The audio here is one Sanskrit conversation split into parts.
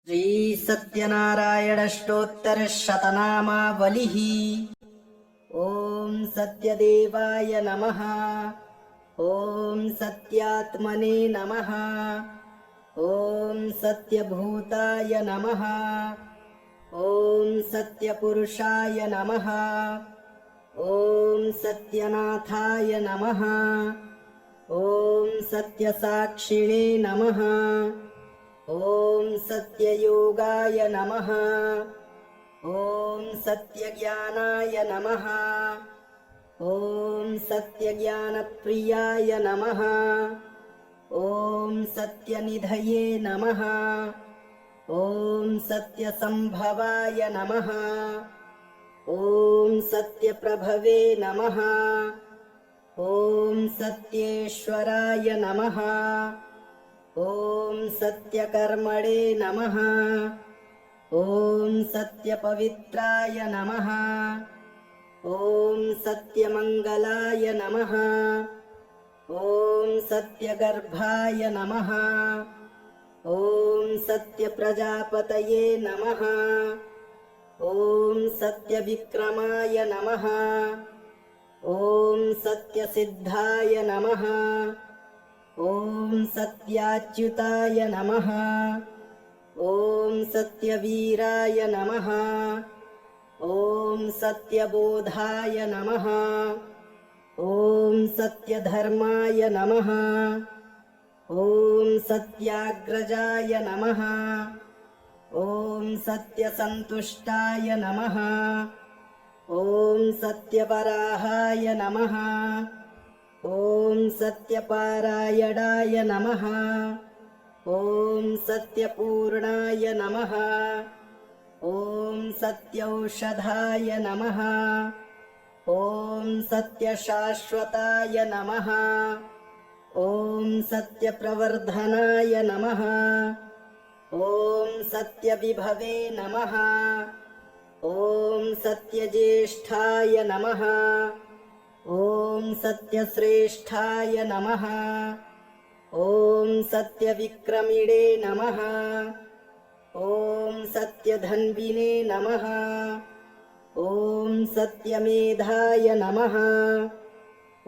श्री सत्यनारायणष्टोत्तरशतनामावलिः। ॐ सत्यदेवाय नमः। ॐ सत्यात्मने नमः। ॐ सत्यभूताय नमः। ॐ सत्यपुरुषाय नमः। ॐ सत्यनाथाय नमः। ॐ सत्यसाक्षिणे नमः। ॐ सत्ययोगाय नमः। ॐ सत्यज्ञानाय नमः। ॐ सत्यज्ञानप्रियाय नमः। ॐ सत्यनिधये नमः। ॐ सत्यसम्भवाय नमः। ॐ सत्यप्रभवे नमः। ॐ सत्येश्वराय नमः। ॐ सत्यकर्मणे नमः। ॐ सत्यपवित्राय नमः। ॐ सत्यमङ्गलाय नमः। ॐ सत्यगर्भाय नमः। ॐ सत्यप्रजापतये नमः। ॐ सत्यविक्रमाय नमः। ॐ सत्यसिद्धाय नमः। ॐ सत्याच्युताय नमः। ॐ सत्यवीराय नमः। ॐ सत्यबोधाय नमः। ॐ सत्यधर्माय नमः। ॐ सत्याग्रजाय नमः। ॐ सत्यसन्तुष्टाय नमः। ॐ सत्यवराहाय नमः। ॐ सत्यपारायणाय नमः। ॐ सत्यपूर्णाय नमः। ॐ सत्यौषधाय नमः। ॐ सत्यशाश्वताय नमः। ॐ सत्यप्रवर्धनाय नमः। ॐ सत्यविभवे नमः। ॐ सत्यज्येष्ठाय नमः। ॐ सत्यश्रेष्ठाय नमः। ॐ सत्यविक्रमिणे नमः। ॐ सत्यधन्विने नमः। ॐ सत्यमेधाय नमः।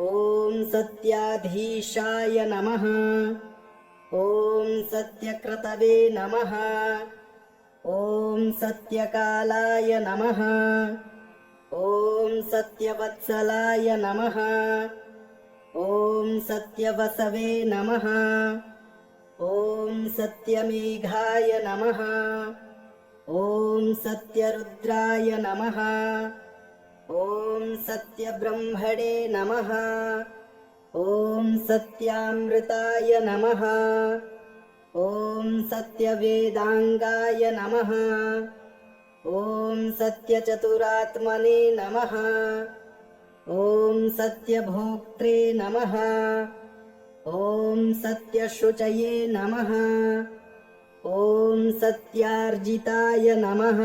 ॐ सत्याधीशाय नमः। ॐ सत्यक्रतवे नमः। ॐ सत्यकालाय नमः। ॐ सत्यवत्सलाय नमः। ॐ सत्यवसवे नमः। ॐ सत्यमेघाय नमः। ॐ सत्यरुद्राय नमः। ॐ सत्यब्रह्मणे नमः। ॐ सत्यामृताय नमः। ॐ सत्यवेदाङ्गाय नमः। ॐ सत्यचतुरात्मने नमः। ॐ सत्यभोक्त्रे नमः। ॐ सत्यशुचये नमः। ॐ सत्यार्जिताय नमः।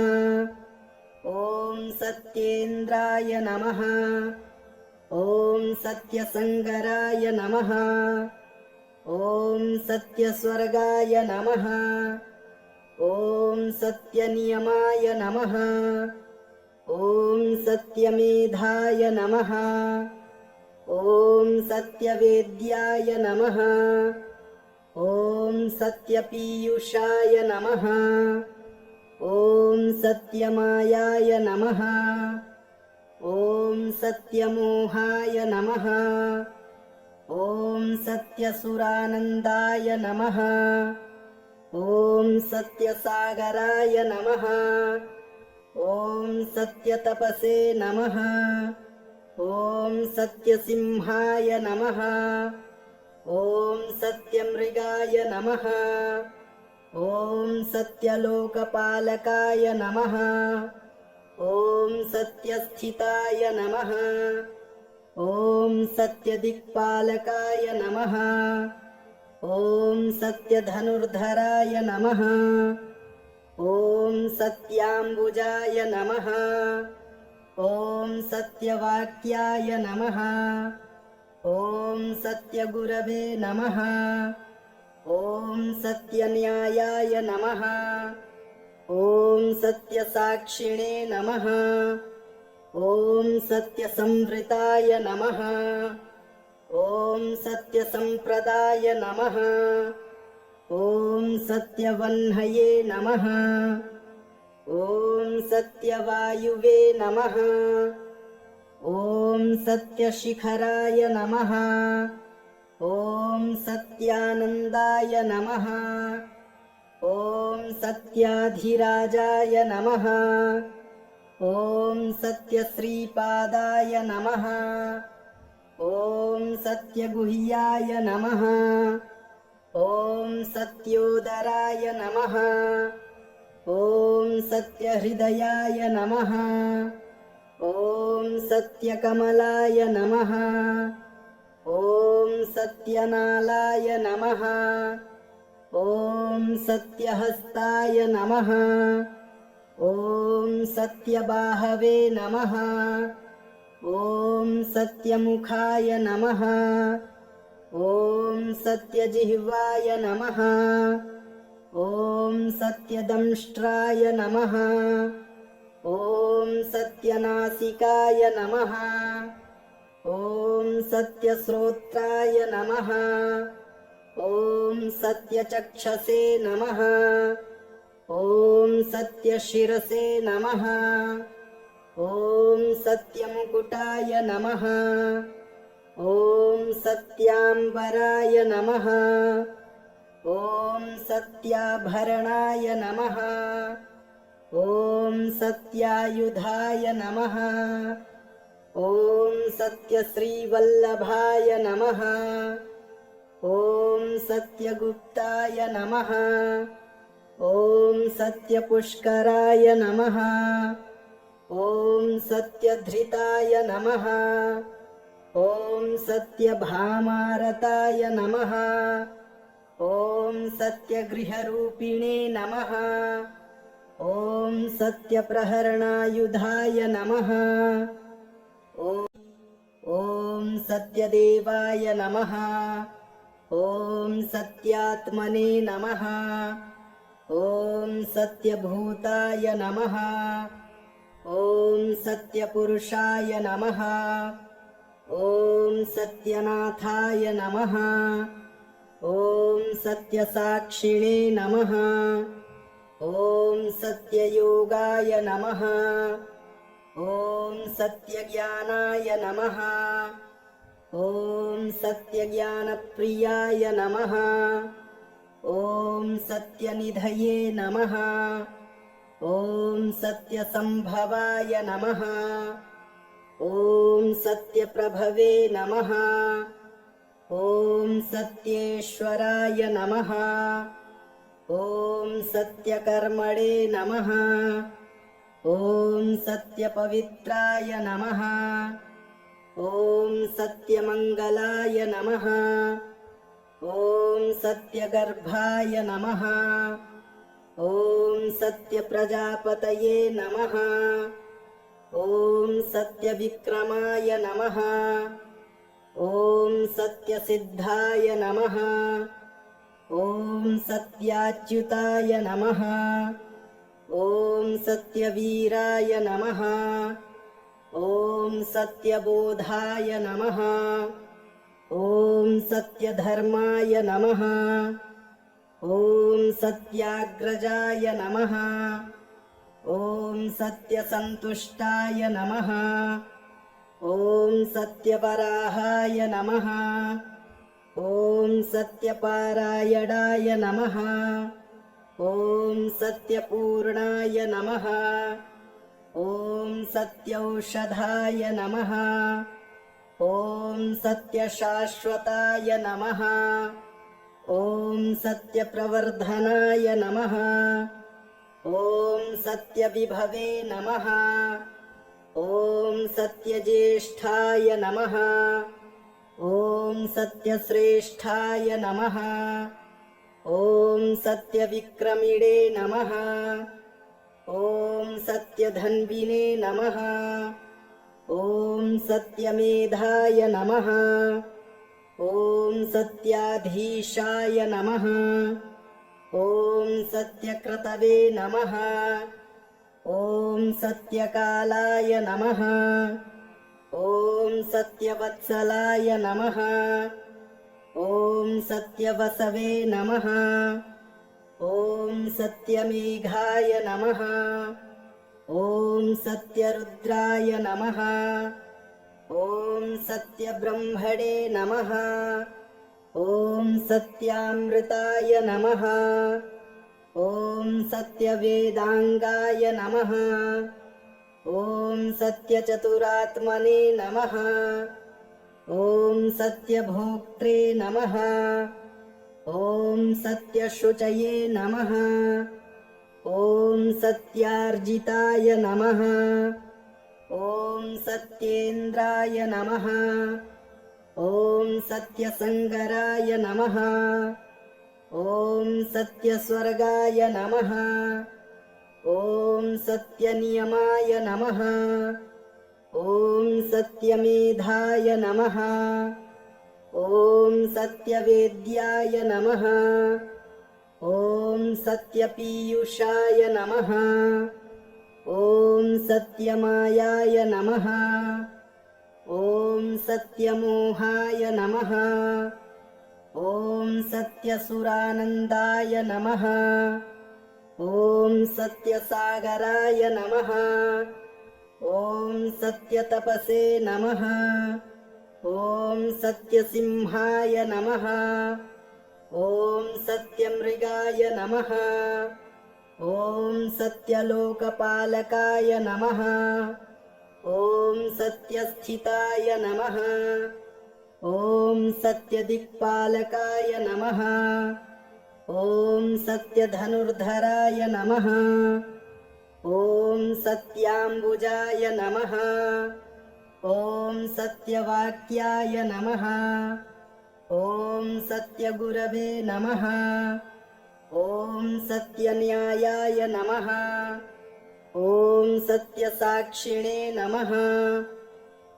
ॐ सत्येन्द्राय नमः। ॐ सत्यसङ्गराय नमः। ॐ सत्यस्वर्गाय नमः। ॐ सत्यनियमाय नमः। ॐ सत्यमेधाय नमः। ॐ सत्यवेद्याय नमः। ॐ सत्यपीयूषाय नमः। ॐ सत्यमायाय नमः। ॐ सत्यमोहाय नमः। ॐ सत्यसुरानन्दाय नमः। ॐ सत्यसागराय नमः। ॐ सत्यतपसे नमः। ॐ सत्यसिंहाय नमः। ॐ सत्यमृगाय नमः। ॐ सत्यलोकपालकाय नमः। ॐ सत्यस्थिताय नमः। ॐ सत्यदिक्पालकाय नमः। ॐ सत्यधनुर्धराय नमः। ॐ सत्याम्बुजाय नमः। ॐ सत्यवाक्याय नमः। ॐ सत्यगुरवे नमः। ॐ सत्यन्यायाय नमः। ॐ सत्यसाक्षिणे नमः। ॐ सत्यसंवृताय नमः। ॐ सत्यसम्प्रदाय नमः। ॐ सत्यवह्नये नमः। ॐ सत्यवायुवे नमः। ॐ सत्यशिखराय नमः। ॐ सत्यानन्दाय नमः। ॐ सत्याधिराजाय नमः। ॐ सत्यश्रीपादाय नमः। ॐ सत्यगुह्याय नमः। ॐ सत्योदराय नमः। ॐ सत्यहृदयाय नमः। ॐ सत्यकमलाय नमः। ॐ सत्यनालाय नमः। ॐ सत्यहस्ताय नमः। ॐ सत्यबाहवे नमः। ॐ सत्यमुखाय नमः। ॐ सत्यजिह्वाय नमः। ॐ सत्यदंष्ट्राय नमः। ॐ सत्यनासिकाय नमः। ॐ सत्यश्रोत्राय नमः। ॐ सत्यचक्षसे नमः। ॐ सत्यशिरसे नमः। ॐ सत्यमुकुटाय नमः। ॐ सत्याम्बराय नमः। ॐ सत्याभरणाय नमः। ॐ सत्यायुधाय नमः। ॐ सत्यश्रीवल्लभाय नमः। ॐ सत्यगुप्ताय नमः। ॐ सत्यपुष्कराय नमः। ॐ सत्यधृताय नमः। ॐ सत्यभामारताय नमः। ॐ सत्यगृहरूपिणे नमः। ॐ सत्यप्रहरणायुधाय नमः। ॐ सत्यदेवाय नमः। ॐ सत्यात्मने नमः। ॐ सत्यभूताय नमः। ॐ सत्यपुरुषाय नमः। ॐ सत्यनाथाय नमः। ॐ सत्यसाक्षिणे नमः। ॐ सत्ययोगाय नमः। ॐ सत्यज्ञानाय नमः। ॐ सत्यज्ञानप्रियाय नमः। ॐ सत्यनिधये नमः। ॐ सत्यसम्भवाय नमः। ॐ सत्यप्रभवे नमः। ॐ सत्येश्वराय नमः। ॐ सत्यकर्मणे नमः। ॐ सत्यपवित्राय नमः। ॐ सत्यमङ्गलाय नमः। ॐ सत्यगर्भाय नमः। ॐ सत्यप्रजापतये नमः। ॐ सत्यविक्रमाय नमः। ॐ सत्यसिद्धाय नमः। ॐ सत्याच्युताय नमः। ॐ सत्यवीराय नमः। ॐ सत्यबोधाय नमः। ॐ सत्यधर्माय नमः। ॐ सत्याग्रजाय नमः। ॐ सत्यसन्तुष्टाय नमः। ॐ सत्यवराहाय नमः। ॐ सत्यपारायणाय नमः। ॐ सत्यपूर्णाय नमः। ॐ सत्यौषधाय नमः। ॐ सत्यशाश्वताय नमः। ॐ सत्यप्रवर्धनाय नमः। ॐ सत्यविभवे नमः। ॐ सत्यज्येष्ठाय नमः। ॐ सत्यश्रेष्ठाय नमः। ॐ सत्यविक्रमिणे नमः। ॐ सत्यधन्विने नमः। ॐ सत्यमेधाय नमः। ॐ सत्याधीशाय नमः। ॐ सत्यक्रतवे नमः। ॐ सत्यकालाय नमः। ॐ सत्यवत्सलाय नमः। ॐ सत्यवसवे नमः। ॐ सत्यमेघाय नमः। ॐ सत्यरुद्राय नमः। ॐ सत्यब्रह्मणे नमः। ॐ सत्यामृताय नमः। ॐ सत्यवेदाङ्गाय नमः। ॐ सत्यचतुरात्मने नमः। ॐ सत्यभोक्त्रे नमः। ॐ सत्यशुचये नमः। ॐ सत्यार्जिताय नमः। ॐ सत्येन्द्राय नमः। ॐ सत्यसङ्गराय नमः। ॐ सत्यस्वर्गाय नमः। ॐ सत्यनियमाय नमः। ॐ सत्यमेधाय नमः। ॐ सत्यवेद्याय नमः। ॐ सत्यपीयूषाय नमः। ॐ सत्यमायाय नमः। ॐ सत्यमोहाय नमः। ॐ सत्यसुरानन्दाय नमः। ॐ सत्यसागराय नमः। ॐ सत्यतपसे नमः। ॐ सत्यसिंहाय नमः। ॐ सत्यमृगाय नमः। ॐ सत्यलोकपालकाय नमः। ॐ सत्यस्थिताय नमः। ॐ सत्यदिक्पालकाय नमः। ॐ सत्यधनुर्धराय नमः। ॐ सत्याम्बुजाय नमः। ॐ सत्यवाक्याय नमः। ॐ सत्यगुरवे नमः। ॐ सत्यन्यायाय नमः। ॐ सत्यसाक्षिणे नमः।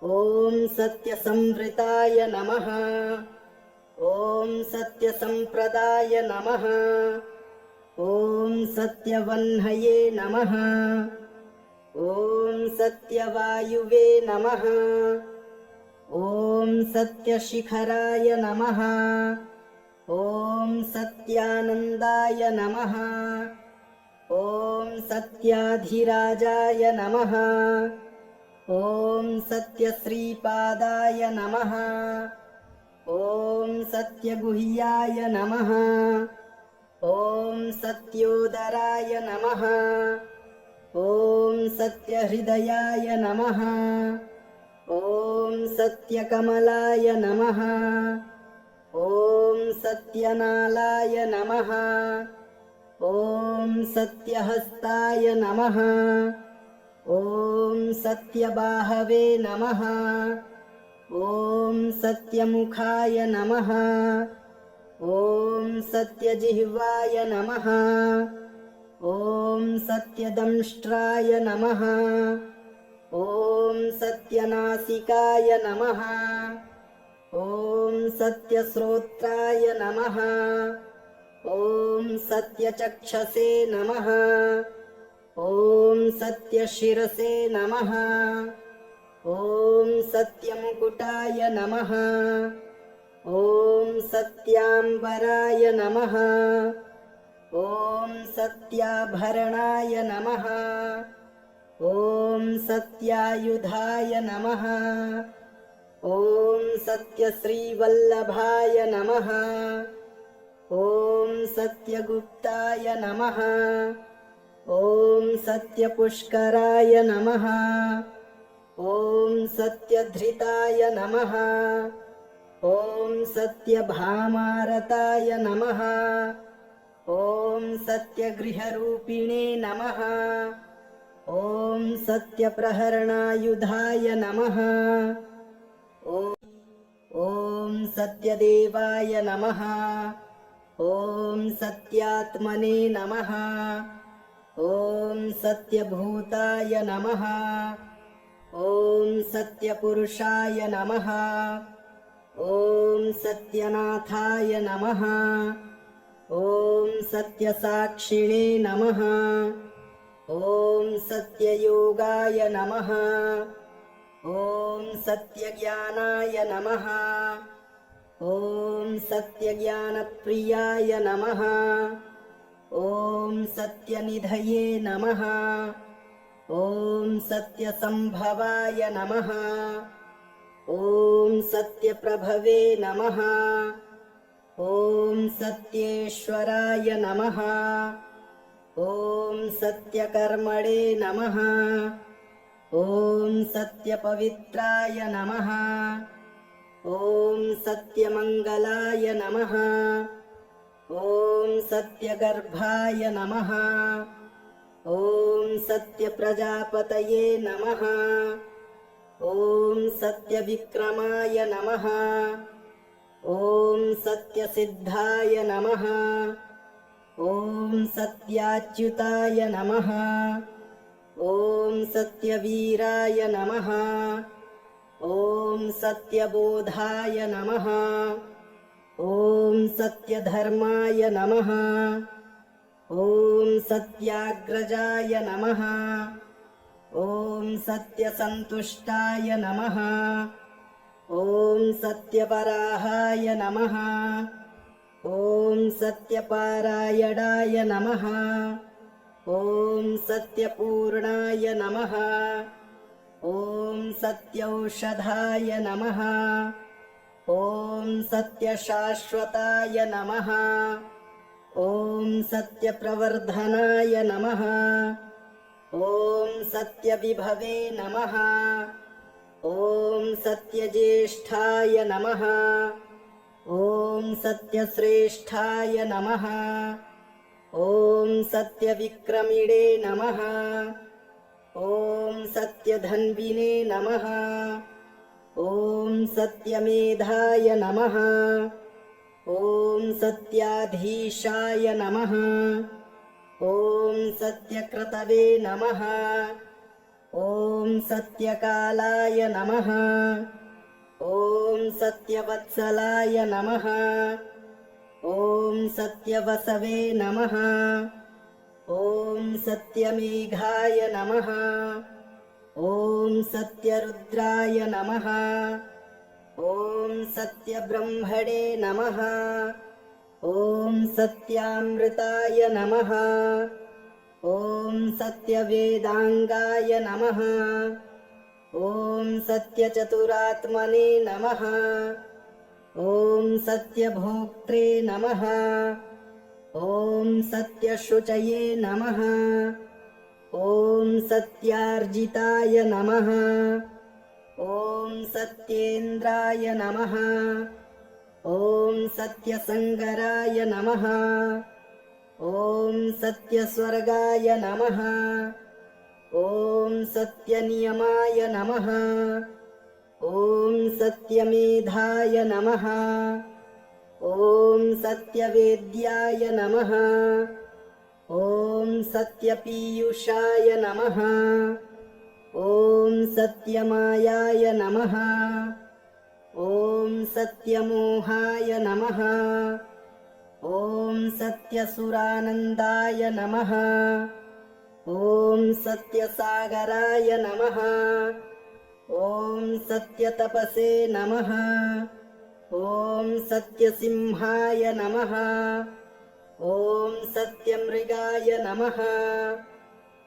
ॐ सत्यसंवृताय नमः। ॐ सत्यसम्प्रदाय नमः। ॐ सत्यवह्नये नमः। ॐ सत्यवायुवे नमः। ॐ सत्यशिखराय नमः। ॐ सत्यानन्दाय नमः। ॐ सत्याधिराजाय नमः। ॐ सत्यश्रीपादाय नमः। ॐ सत्यगुह्याय नमः। ॐ सत्योदराय नमः। ॐ सत्यहृदयाय नमः। ॐ सत्यकमलाय नमः। ॐ सत्यनालाय नमः। ॐ सत्यहस्ताय नमः। ॐ सत्यबाहवे नमः। ॐ सत्यमुखाय नमः। ॐ सत्यजिह्वाय नमः। ॐ सत्यदंष्ट्राय नमः। ॐ सत्यनासिकाय नमः। ॐ सत्यश्रोत्राय नमः। ॐ सत्यचक्षसे नमः। ॐ सत्यशिरसे नमः। ॐ सत्यमुकुटाय नमः। ॐ सत्याम्बराय नमः। ॐ सत्याभरणाय नमः। ॐ सत्यायुधाय नमः। ॐ सत्यश्रीवल्लभाय नमः। ॐ सत्यगुप्ताय नमः। ॐ सत्यपुष्कराय नमः। ॐ सत्यधृताय नमः। ॐ सत्यभामारताय नमः। ॐ सत्यगृहरूपिणे नमः। ॐ सत्यप्रहरणायुधाय नमः। ॐ सत्यदेवाय नमः। ॐ सत्यात्मने नमः। ॐ सत्यभूताय नमः। ॐ सत्यपुरुषाय नमः। ॐ सत्यनाथाय नमः। ॐ सत्यसाक्षिणे नमः। ॐ सत्ययोगाय नमः। ॐ सत्यज्ञानाय नमः। ॐ सत्यज्ञानप्रियाय नमः। ॐ सत्यनिधये नमः। ॐ सत्यसम्भवाय नमः। ॐ सत्यप्रभवे नमः। ॐ सत्येश्वराय नमः। ॐ सत्यकर्मणे नमः। ॐ सत्यपवित्राय नमः। ॐ सत्यमङ्गलाय नमः। ॐ सत्यगर्भाय नमः। ॐ सत्यप्रजापतये नमः। ॐ सत्यविक्रमाय नमः। ॐ सत्यसिद्धाय नमः। ॐ सत्याच्युताय नमः। ॐ सत्यवीराय नमः। ॐ सत्यबोधाय नमः। ॐ सत्यधर्माय नमः। ॐ सत्याग्रजाय नमः। ॐ सत्यसन्तुष्टाय नमः। ॐ सत्यपराहाय नमः। ॐ सत्यपारायणाय नमः। ॐ सत्यपूर्णाय नमः। ॐ सत्यौषधाय नमः। ॐ सत्यशाश्वताय नमः। ॐ सत्यप्रवर्धनाय नमः। ॐ सत्यविभवे नमः। ॐ सत्यज्येष्ठाय नमः। ॐ सत्यश्रेष्ठाय नमः। ॐ सत्यविक्रमिणे नमः। ॐ सत्यधन्विने नमः। ॐ सत्यमेधाय नमः। ॐ सत्याधीशाय नमः। ॐ सत्यक्रतवे नमः। ॐ सत्यकालाय नमः। ॐ सत्यवत्सलाय नमः। ॐ सत्यवसवे नमः। ॐ सत्यमेघाय नमः। ॐ सत्यरुद्राय नमः। ॐ सत्यब्रह्मणे नमः। ॐ सत्यामृताय नमः। ॐ सत्यवेदाङ्गाय नमः। ॐ सत्यचतुरात्मने नमः। ॐ सत्यभोक्त्रे नमः। ॐ सत्यशुचये नमः। ॐ सत्यार्जिताय नमः। ॐ सत्येन्द्राय नमः। ॐ सत्यसङ्गराय नमः। ॐ सत्यस्वर्गाय नमः। ॐ सत्यनियमाय नमः। ॐ सत्यमेधाय नमः। ॐ सत्यवेद्याय नमः। ॐ सत्यपीयूषाय नमः। ॐ सत्यमायाय नमः। ॐ सत्यमोहाय नमः। ॐ सत्यसुरानन्दाय नमः। ॐ सत्यसागराय नमः। ॐ सत्यतपसे नमः। ॐ सत्यसिंहाय नमः। ॐ सत्यमृगाय नमः।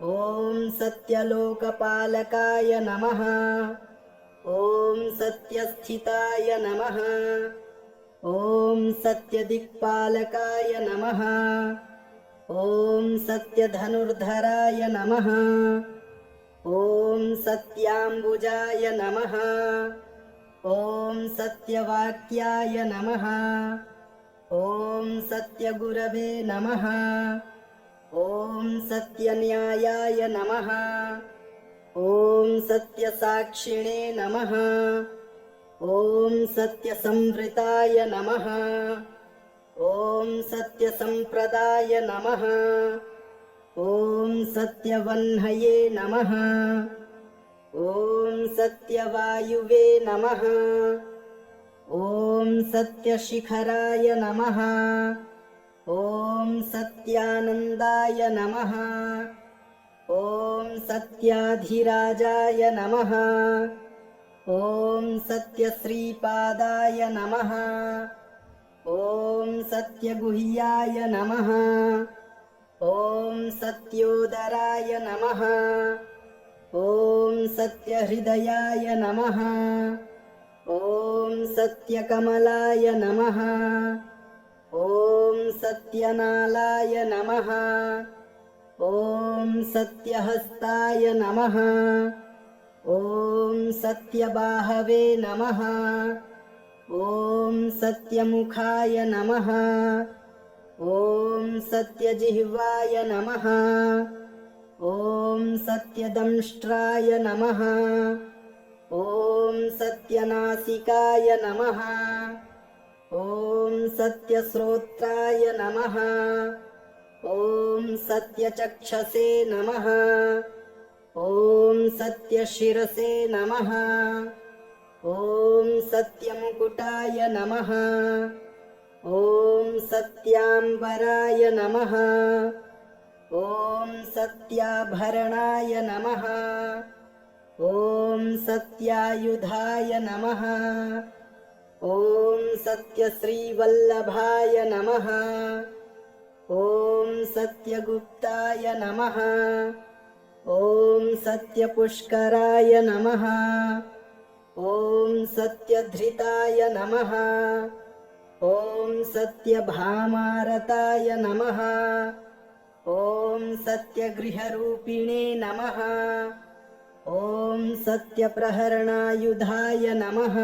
ॐ सत्यलोकपालकाय नमः। ॐ सत्यस्थिताय नमः। ॐ सत्यदिक्पालकाय नमः। ॐ सत्यधनुर्धराय नमः। ॐ सत्याम्बुजाय नमः। ॐ सत्यवाक्याय नमः। ॐ सत्यगुरवे नमः। ॐ सत्यन्यायाय नमः। ॐ सत्यसाक्षिणे नमः। ॐ सत्यसंवृताय नमः। ॐ सत्यसम्प्रदाय नमः। ॐ सत्यवह्नये नमः। ॐ सत्यवायुवे नमः। ॐ सत्यशिखराय नमः। ॐ सत्यानन्दाय नमः। ॐ सत्याधिराजाय नमः। ॐ सत्यश्रीपादाय नमः। ॐ सत्यगुह्याय नमः। ॐ सत्योदराय नमः। ॐ सत्यहृदयाय नमः। ॐ सत्यकमलाय नमः। ॐ सत्यनालाय नमः। ॐ सत्यहस्ताय नमः। ॐ सत्यबाहवे नमः। ॐ सत्यमुखाय नमः। ॐ सत्यजिह्वाय नमः। ॐ सत्यदंष्ट्राय नमः। ॐ सत्यनासिकाय नमः। ॐ सत्यश्रोत्राय नमः। ॐ सत्यचक्षसे नमः। ॐ सत्यशिरसे नमः। ॐ सत्यमुकुटाय नमः। ॐ सत्याम्बराय नमः। ॐ सत्याभरणाय नमः। ॐ सत्यायुधाय नमः। ॐ सत्यश्रीवल्लभाय नमः। ॐ सत्यगुप्ताय नमः। ॐ सत्यपुष्कराय नमः। ॐ सत्यधृताय नमः। ॐ सत्यभामारताय नमः। ॐ सत्यगृहरूपिणे नमः। ॐ सत्यप्रहरणायुधाय नमः।